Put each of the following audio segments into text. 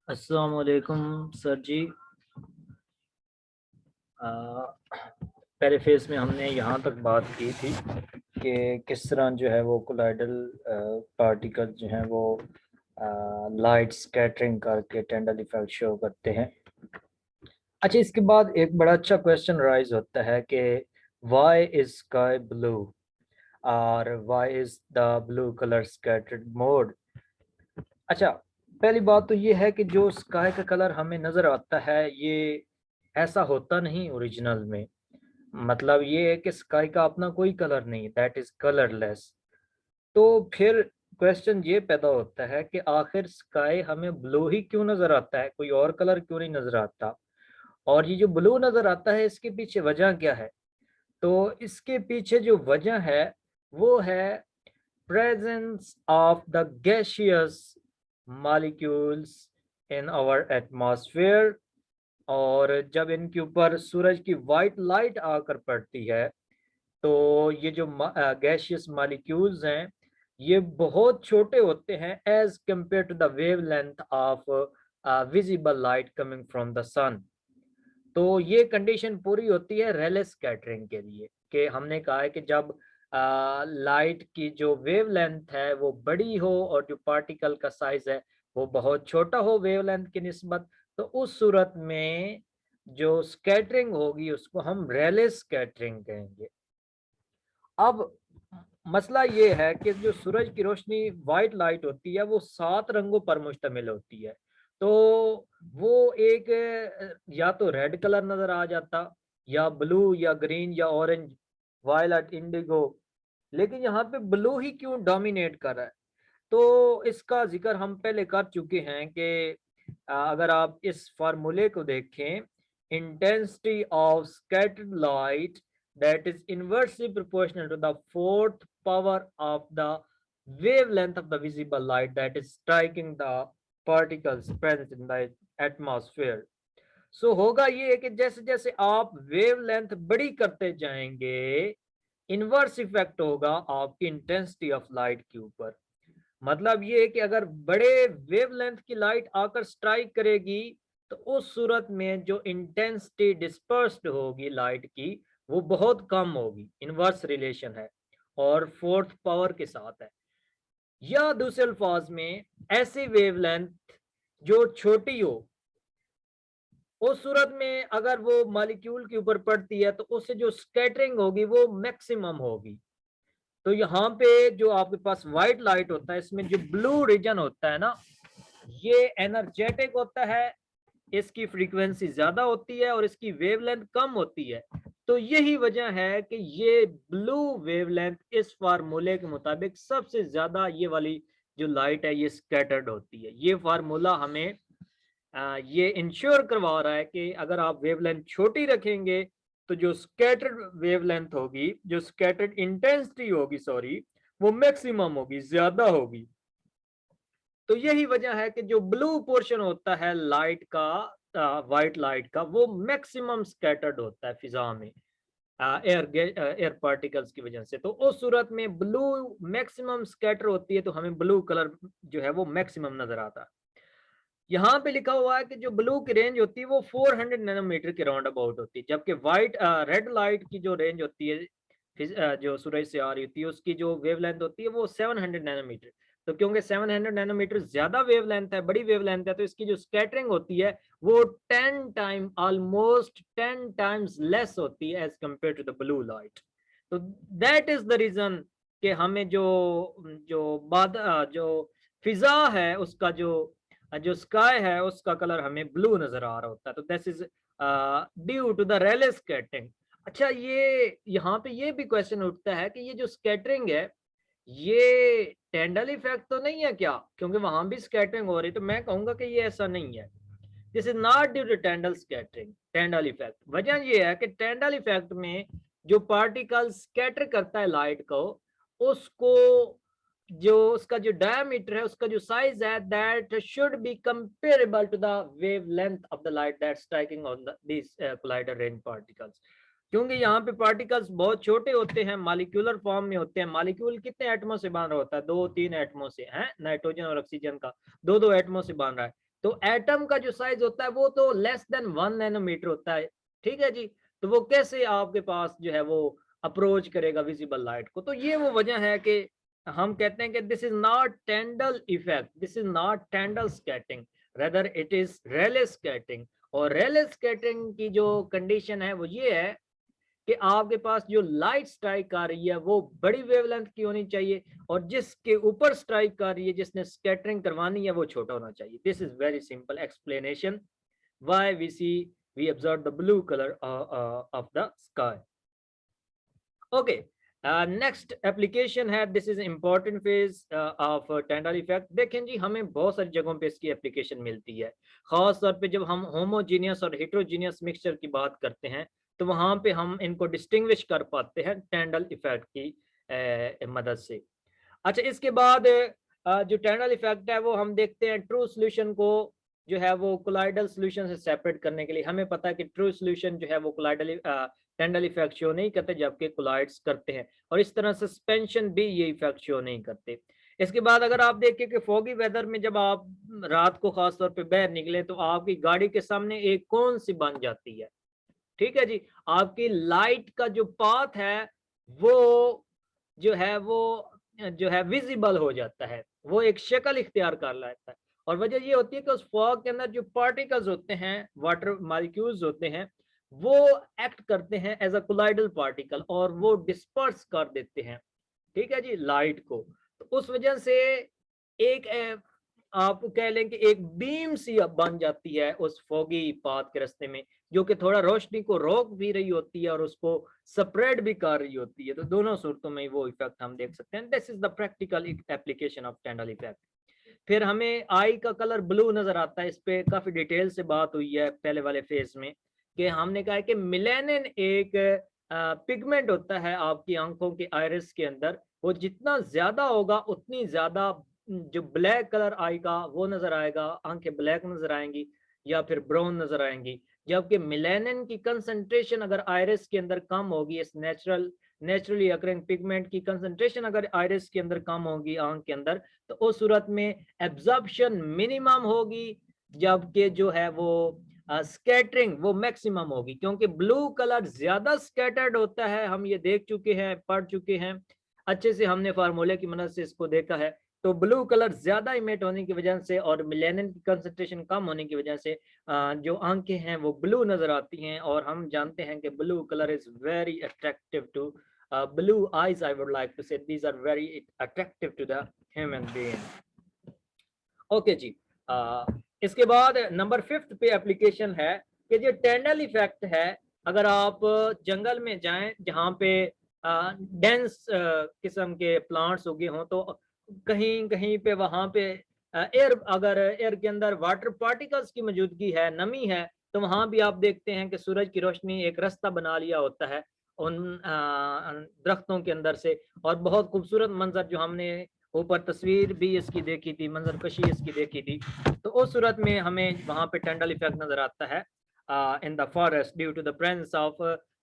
अस्सलाम वालेकुम सर जी। पहले फेज में हमने यहाँ तक बात की थी कि किस तरह जो है वो कोलाइडल पार्टिकल जो हैं वो लाइट स्कैटरिंग करके टेंडल इफेक्ट शो करते हैं। अच्छा, इसके बाद एक बड़ा अच्छा क्वेश्चन राइज होता है कि वाई इज स्काई ब्लू और why is the blue colour scattered mode. अच्छा, पहली बात तो ये है कि जो स्काई का कलर हमें नज़र आता है ये ऐसा होता नहीं ओरिजिनल में। मतलब ये है कि स्काई का अपना कोई कलर नहीं, दैट इज कलरलेस। तो फिर क्वेश्चन ये पैदा होता है कि आखिर स्काई हमें ब्लू ही क्यों नज़र आता है, कोई और कलर क्यों नहीं नज़र आता। और ये जो ब्लू नज़र आता है इसके पीछे वजह क्या है। तो इसके पीछे जो वजह है वो है presence of the gaseous molecules in our atmosphere। और जब इनके ऊपर सूरज की वाइट लाइट आकर पड़ती है तो ये जो गैशियस मॉलिक्यूल्स हैं ये बहुत छोटे होते हैं as compare to the wavelength of visible light coming from the sun. तो ये कंडीशन पूरी होती है रेले स्कैटरिंग के लिए कि हमने कहा है कि जब लाइट की जो वेवलेंथ है वो बड़ी हो और जो पार्टिकल का साइज है वो बहुत छोटा हो वेवलेंथ की निस्बत, तो उस सूरत में जो स्कैटरिंग होगी उसको हम रेले स्कैटरिंग कहेंगे। अब मसला ये है कि जो सूरज की रोशनी वाइट लाइट होती है वो 7 रंगों पर मुश्तमिल होती है। तो वो एक या तो रेड कलर नजर आ जाता या ब्लू या ग्रीन या ऑरेंज, वायलेट, इंडिगो। लेकिन यहाँ पे ब्लू ही क्यों डोमिनेट कर रहा है। तो इसका जिक्र हम पहले कर चुके हैं कि अगर आप इस फार्मूले को देखें, intensity of scattered light that is inversely proportional to the fourth power of the wavelength of the visible light that is striking the particles present in the atmosphere। सो होगा ये कि जैसे जैसे आप वेवलेंथ बड़ी करते जाएंगे इनवर्स इफेक्ट होगा आपकी इंटेंसिटी ऑफ लाइट के ऊपर। मतलब ये है कि अगर बड़े वेवलेंथ की लाइट आकर स्ट्राइक करेगी तो उस सूरत में जो इंटेंसिटी डिस्पर्स्ड होगी लाइट की वो बहुत कम होगी, इनवर्स रिलेशन है और फोर्थ पावर के साथ है। या दूसरे अल्फाज में ऐसी वेवलेंथ जो छोटी हो उस सूरत में अगर वो मॉलिक्यूल के ऊपर पड़ती है तो उससे जो स्कैटरिंग होगी वो मैक्सिमम होगी। तो यहाँ पे जो आपके पास व्हाइट लाइट होता है इसमें जो ब्लू रीजन होता है ना ये एनर्जेटिक होता है, इसकी फ्रीक्वेंसी ज्यादा होती है और इसकी वेवलेंथ कम होती है। तो यही वजह है कि ये ब्लू वेवलेंथ इस फार्मूले के मुताबिक सबसे ज्यादा ये वाली जो लाइट है ये स्कैटर्ड होती है। ये फार्मूला हमें ये इंश्योर करवा रहा है कि अगर आप वेवलेंथ छोटी रखेंगे तो जो स्कैटर्ड वेवलेंथ होगी, जो स्कैटर्ड इंटेंसिटी होगी सॉरी, वो मैक्सिमम होगी, ज्यादा होगी। तो यही वजह है कि जो ब्लू पोर्शन होता है लाइट का, वाइट लाइट का, वो मैक्सिमम स्कैटर्ड होता है फिजा में एयर पार्टिकल्स की वजह से। तो उस सूरत में ब्लू मैक्सिमम स्कैटर होती है तो हमें ब्लू कलर जो है वो मैक्सिमम नजर आता है। यहाँ पे लिखा हुआ है कि जो ब्लू की रेंज होती है वो 400 नैनोमीटर के राउंड अबाउट होती है, जबकि वाइट रेड लाइट की जो रेंज होती है जो सूरज से आ रही होती है उसकी जो वेवलेंथ होती है वो 700 नैनोमीटर। तो क्योंकि 700 नैनोमीटर ज्यादा वेवलेंथ है, बड़ी वेवलेंथ है, तो इसकी जो स्कैटरिंग होती है वो 10 टाइम, ऑलमोस्ट 10 टाइम्स लेस होती है as compare to the blue light. तो दैट इज द रीजन कि हमें जो जो बाद जो फिजा है उसका जो जो स्काई है उसका कलर हमें ब्लू नजर आ रहा होता है। तो this is due to the Rayleigh scattering. अच्छा, ये यहाँ पे ये भी क्वेश्चन उठता है कि ये जो स्कैटरिंग है ये टेंडल इफेक्ट तो नहीं है क्या, क्योंकि वहां भी स्कैटरिंग हो रही। तो मैं कहूंगा कि ये ऐसा नहीं है, this is not due to Tyndall scattering, Tyndall effect. वजह ये है कि टेंडल इफेक्ट में जो पार्टिकल स्कैटर करता है लाइट को उसको जो उसका जो डायमीटर है, उसका जो साइज है, that should be comparable to the wavelength of the light that striking on this collider rain particles. क्योंकि यहाँ पे पार्टिकल्स बहुत छोटे होते हैं, मॉलिक्यूलर फॉर्म में होते हैं। मॉलिक्यूल कितने एटमों से बन रहा होता है? 2-3 एटमों से है, नाइट्रोजन और ऑक्सीजन का 2-2 एटमों से बन रहा है। तो एटम का जो साइज होता है वो तो लेस देन 1 नैनोमीटर होता है, ठीक है जी। तो वो कैसे आपके पास जो है वो अप्रोच करेगा विजिबल लाइट को? तो ये वो वजह है कि हम कहते हैं कि this is not Tyndall effect, this is not Tyndall scattering, rather it is Rayleigh scattering. और रेले स्कैटरिंग की जो कंडीशन है वो ये है कि आपके पास जो लाइट स्ट्राइक आ रही है वो बड़ी वेवलेंथ की होनी चाहिए, और जिसके ऊपर स्ट्राइक आ रही है, जिसने स्कैटरिंग करवानी है, वो छोटा होना चाहिए। This is very simple explanation why we observe the blue colour of the sky. Okay, next application है, this is important phase of Tyndall effect. देखें जी, हमें बहुत सारी जगहों पे इसकी एप्लीकेशन मिलती है। खास तौर पे जब हम होमोजीनियस और हेट्रोजीनियस मिक्सचर की बात करते हैं तो वहां पे हम इनको डिस्टिंग्विश कर पाते हैं टेंडल इफेक्ट की मदद से। अच्छा, इसके बाद जो टेंडल इफेक्ट है वो हम देखते हैं ट्रू सोल्यूशन को जो है वो कोलाइडल सोल्यूशन से सेपरेट करने के लिए। हमें पता है कि ट्रू सोल्यूशन जो है वो कोलाइडल टेंडल इफेक्ट शो नहीं करते, जबकि कोलाइड्स करते हैं। और इस तरह सस्पेंशन भी ये इफेक्ट शो नहीं करते। इसके बाद अगर आप देखें कि फॉगी वेदर में जब आप रात को खास तौर पे बाहर निकले तो आपकी गाड़ी के सामने एक कौन सी बन जाती है, ठीक है जी। आपकी लाइट का जो पाथ है वो जो है विजिबल हो जाता है, वो एक शक्ल इख्तियार कर लेता है। और वजह ये होती है कि उस फॉग के अंदर जो पार्टिकल्स होते हैं, वाटर मॉलिक्यूल्स होते हैं, वो एक्ट करते हैं एज अ कोलाइडल पार्टिकल और वो डिस्पर्स कर देते हैं, ठीक है जी, लाइट को। तो उस वजह से एक आप कह लें कि एक बीम सी अब बन जाती है उस फोगी पाथ के रास्ते में, जो कि थोड़ा रोशनी को रोक भी रही होती है और उसको स्प्रेड भी कर रही होती है। तो दोनों सूरतों में वो इफेक्ट हम देख सकते हैं। This is the practical application of Tyndall effect. फिर हमें आई का कलर ब्लू नजर आता है। इस पे काफी डिटेल से बात हुई है पहले वाले फेज में, कि हमने कहा है कि मिलेनिन एक पिगमेंट होता है आपकी आंखों के आयरिस के अंदर। वो जितना ज्यादा होगा उतनी ज्यादा जो ब्लैक कलर आई का वो नजर आएगा, आंखें ब्लैक नजर आएंगी या फिर ब्राउन नजर आएंगी। जबकि मिलेनिन की कंसंट्रेशन अगर आयरिस के अंदर कम होगी, इस नेचुरली अकरिंग पिगमेंट की कंसंट्रेशन अगर आयरिस के अंदर कम होगी आंख के अंदर, तो उस सूरत में एब्जॉर्प्शन मिनिमम होगी, जबकि जो है वो स्कैटरिंग वो मैक्सिमम होगी। क्योंकि ब्लू कलर ज्यादा स्कैटर्ड होता है, हम ये देख चुके हैं, पढ़ चुके हैं अच्छे से, हमने फार्मूले की मदद से इसको देखा है। तो ब्लू कलर ज्यादा इमिट होने की वजह से और मिलेनिन की कंसंट्रेशन कम होने की वजह से जो आंखें हैं वो ब्लू नजर आती हैं। और हम जानते हैं कि blue colour is very attractive to blue eyes, I would like to say these are very attractive to the human being. Okay जी, इसके बाद नंबर 5 पे एप्लीकेशन है कि जो टेंडल इफेक्ट है, अगर आप जंगल में जाएं जहां पे डेंस किस्म के प्लांट्स उगे हों, तो कहीं कहीं पे वहां पे अगर एयर के अंदर वाटर पार्टिकल्स की मौजूदगी है, नमी है, तो वहां भी आप देखते हैं कि सूरज की रोशनी एक रास्ता बना लिया होता है उन दरख्तों के अंदर से। और बहुत खूबसूरत मंजर जो हमने ऊपर तस्वीर भी इसकी देखी थी, मंजर कशी इसकी देखी थी, तो उस सूरत में हमें वहां पे टेंडल इफेक्ट नजर आता है in the forest due to the presence of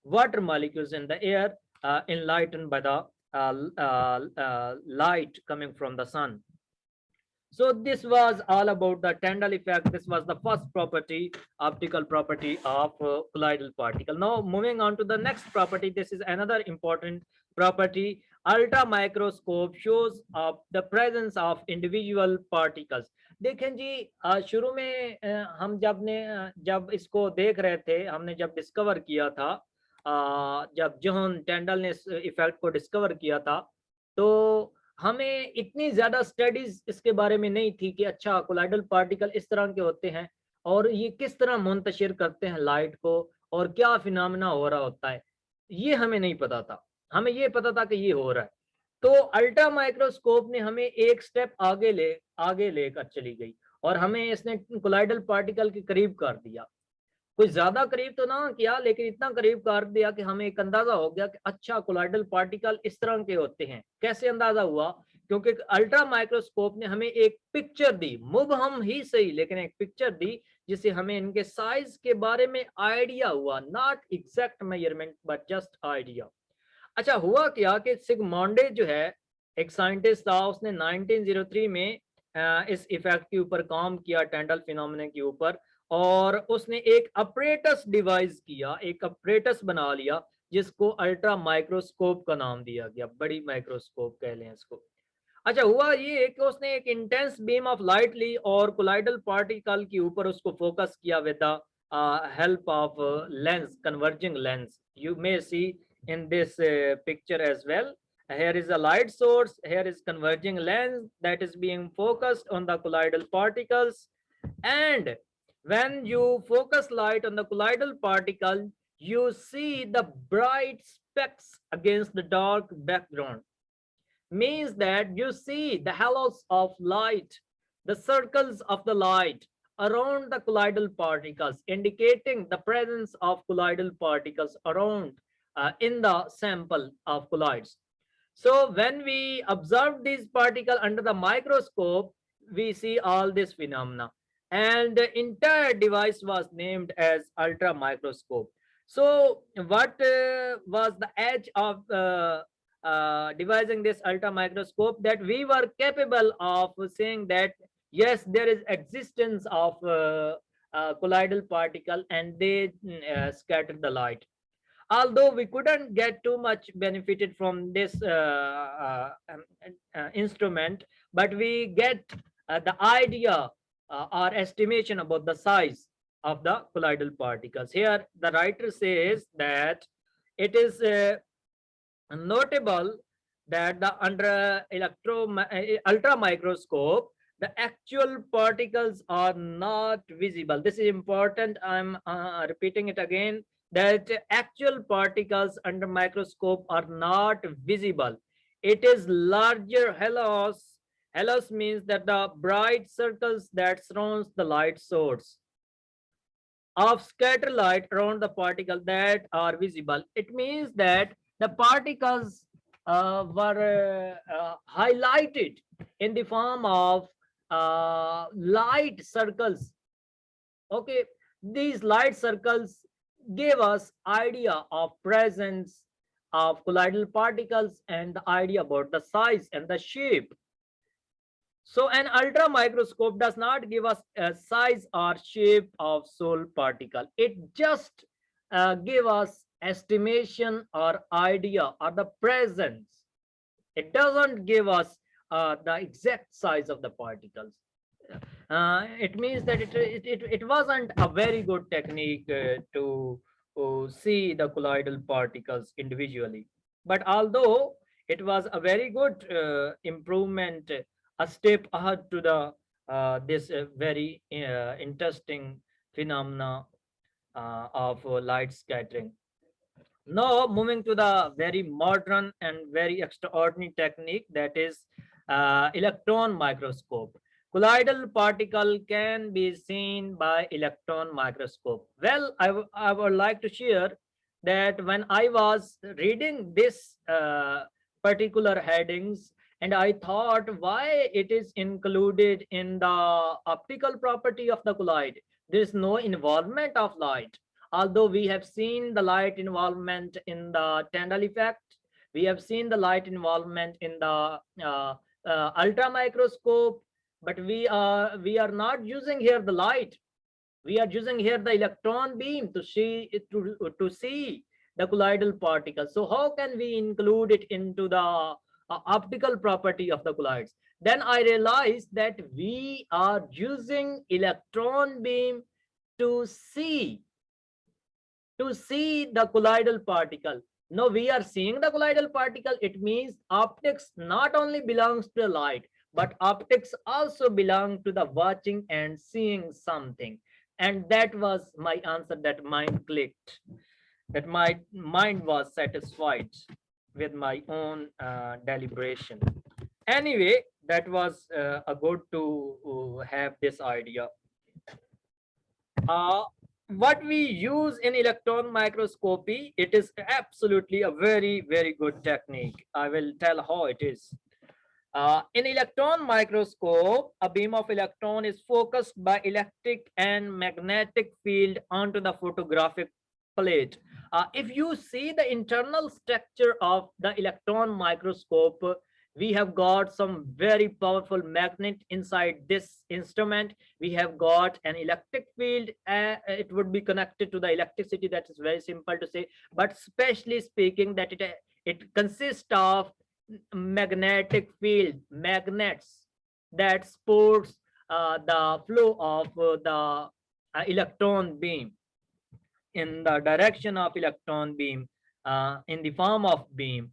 water molecules in the air enlightened by the light coming from the sun. So this was all about the Tyndall effect. This was the first property, optical property of colloidal particle. Now moving on to the next property, this is another important property. Ultra microscope shows the presence of individual particles. देखें जी, शुरू में हम जब इसको देख रहे थे, हमने जब डिस्कवर किया था, जब जॉन टेंडल ने इस इफेक्ट को डिस्कवर किया था, तो हमें इतनी ज्यादा स्टडीज इसके बारे में नहीं थी कि अच्छा कोलाइडल पार्टिकल इस तरह के होते हैं और ये किस तरह मुंतशिर करते हैं लाइट को और क्या फिनोमेना हो रहा होता है, ये हमें नहीं पता था। हमें ये पता था कि ये हो रहा है। तो अल्ट्रा माइक्रोस्कोप ने हमें एक स्टेप आगे लेकर चली गई और हमें इसने कोलाइडल पार्टिकल के करीब कर दिया। कुछ ज्यादा करीब तो ना किया, लेकिन इतना करीब कर दिया कि हमें एक अंदाजा हो गया कि अच्छा कोलाइडल पार्टिकल इस तरह के होते हैं। कैसे अंदाजा हुआ? क्योंकि अल्ट्रा माइक्रोस्कोप ने हमें एक पिक्चर दी, मुबहम ही सही लेकिन एक पिक्चर दी, जिससे हमें इनके साइज के बारे में आइडिया हुआ, not exact measurement but just idea. अच्छा, हुआ क्या कि सिगमॉन्डे जो है एक साइंटिस्ट था, उसने 1903 में इस इफेक्ट के ऊपर काम किया, टेंडल फिनोमेना के ऊपर, और उसने एक अपरेटस डिवाइस किया, एक अपरेटस बना लिया जिसको अल्ट्रा माइक्रोस्कोप का नाम दिया गया, बड़ी माइक्रोस्कोप कह लें इसको। अच्छा, हुआ ये कि उसने एक इंटेंस बीम ऑफ लाइट ली और कोलाइडल पार्टिकल के ऊपर उसको फोकस किया with the help of lens, converging lens. You may see in this picture as well. Here is a light source, here is converging lens that is being focused on the colloidal particles, and when you focus light on the colloidal particle, you see the bright specks against the dark background. Means that you see the halos of light, the circles of the light around the colloidal particles, indicating the presence of colloidal particles around in the sample of colloids. So when we observe these particles under the microscope, we see all this phenomena, and the entire device was named as ultra microscope. So what was the edge of devising this ultra microscope? That we were capable of saying that yes, there is existence of colloidal particle and they scatter the light. Although we couldn't get too much benefited from this instrument, but we get the idea or estimation about the size of the colloidal particles. Here the writer says that it is notable that the under ultra microscope, the actual particles are not visible. This is important. I'm repeating it again, that actual particles under microscope are not visible. It is larger halos. Halos means that the bright circles that surrounds the light source of scatter light around the particle that are visible. It means that the particles were highlighted in the form of light circles. Okay, these light circles gave us idea of presence of colloidal particles and the idea about the size and the shape. So an ultra microscope does not give us a size or shape of soul particle. It just give us estimation or idea or the presence. It doesn't give us the exact size of the particles. It means that it wasn't a very good technique to see the colloidal particles individually. But although it was a very good improvement, a step ahead to the this very interesting phenomena of light scattering. Now moving to the very modern and very extraordinary technique, that is electron microscope. Colloidal particle can be seen by electron microscope. Well, I would like to share that when I was reading this particular headings, and I thought why it is included in the optical property of the colloid. There is no involvement of light. Although we have seen the light involvement in the Tyndall effect, we have seen the light involvement in the ultra microscope, but we are not using here the light. We are using here the electron beam to see the colloidal particle. So how can we include it into the optical property of the colloids? Then I realized that we are using electron beam to see the colloidal particle. No, we are seeing the colloidal particle. It means optics not only belongs to the light, but optics also belong to the watching and seeing something. And that was my answer. That mind clicked, that my mind was satisfied with my own deliberation. Anyway, that was a good to have this idea. uh, what we use in electron microscopy, it is absolutely a very, very good technique. I will tell how it is. In electron microscope, a beam of electron is focused by electric and magnetic field onto the photographic plate. If you see the internal structure of the electron microscope, we have got some very powerful magnet inside this instrument. We have got an electric field. It would be connected to the electricity. That is very simple to say, but especially speaking that it consists of magnetic field, magnets that supports the flow of the electron beam in the direction of electron beam, in the form of beam.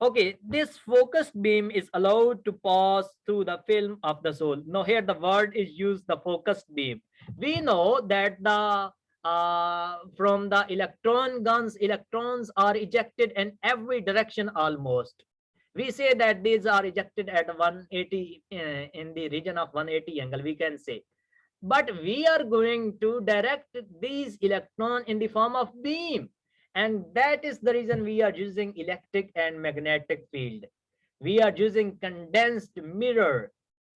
Okay, this focused beam is allowed to pass through the film of the soul. Now here the word is used, the focused beam. We know that the from the electron guns, electrons are ejected in every direction almost. We say that these are ejected at 180, in the region of 180 angle, we can say. But we are going to direct these electron in the form of beam, and that is the reason we are using electric and magnetic field. We are using condensed mirror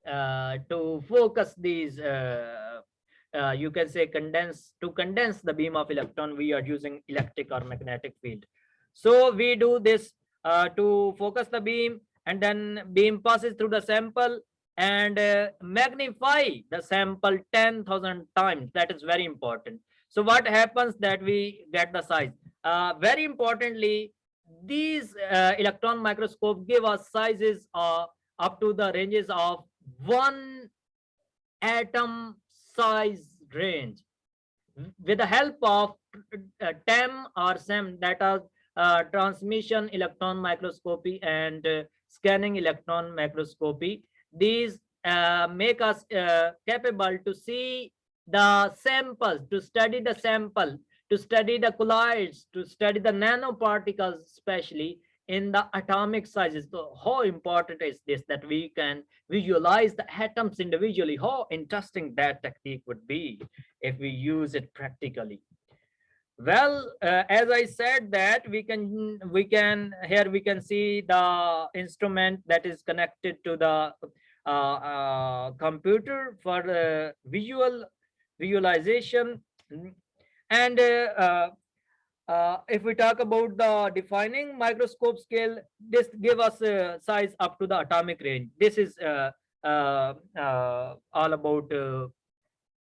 to focus these, you can say condense the beam of electron. We are using electric or magnetic field. So we do this to focus the beam, and then beam passes through the sample and magnify the sample 10,000 times. That is very important. So what happens that we get the size. Very importantly, these electron microscope give us sizes up to the ranges of 1 atom size range. With the help of TEM or SEM, that is transmission electron microscopy and scanning electron microscopy, these make us capable to see the samples, to study the sample, to study the colloids, to study the nanoparticles, especially in the atomic sizes. So how important is this, that we can visualize the atoms individually? How interesting that technique would be if we use it practically. Well, as I said that we can here we can see the instrument that is connected to the computer for visualization. And if we talk about the defining microscope scale, this give us size up to the atomic range. This is all about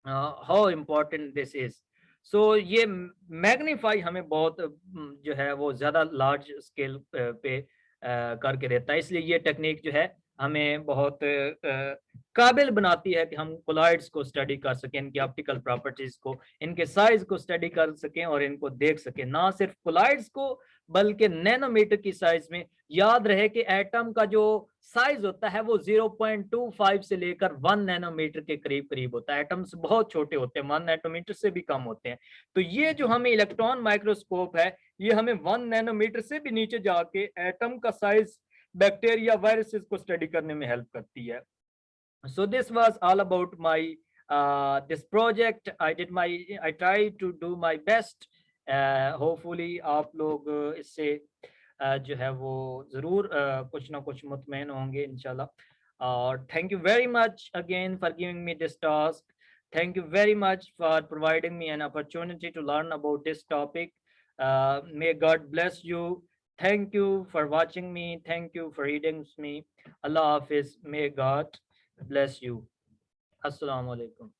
how important this is. So ये magnify हमें बहुत जो है वो ज़्यादा large scale पे करके देता है, इसलिए ये टेक्निक जो है हमें बहुत काबिल बनाती है कि हम कोलाइड्स को स्टडी कर सकें, इनकी ऑप्टिकल प्रॉपर्टीज को, इनके साइज को स्टडी कर सकें और इनको देख सकें, ना सिर्फ कोलाइड्स को बल्कि नैनोमीटर की साइज में। याद रहे कि एटम का जो साइज होता है वो 0.25 से लेकर 1 नैनोमीटर के करीब करीब होता है। एटम्स बहुत छोटे होते हैं, 1 नैनोमीटर से भी कम होते हैं। तो ये जो हमें इलेक्ट्रॉन माइक्रोस्कोप है, ये हमें 1 नैनोमीटर से भी नीचे जाके एटम का साइज, बैक्टीरिया, वायरसेस को स्टडी करने में हेल्प करती है। So this was all about my this project. I tried to do my best. Hopefully आप लोग इससे जो है वो जरूर कुछ ना कुछ मुतमईन होंगे इंशाल्लाह. और thank you very much again for giving me this task. Thank you very much for providing me an opportunity to learn about this topic. May God bless you. Thank you for watching me. Thank you for reading me. Allah Hafiz. May God bless you. Assalamu alaikum.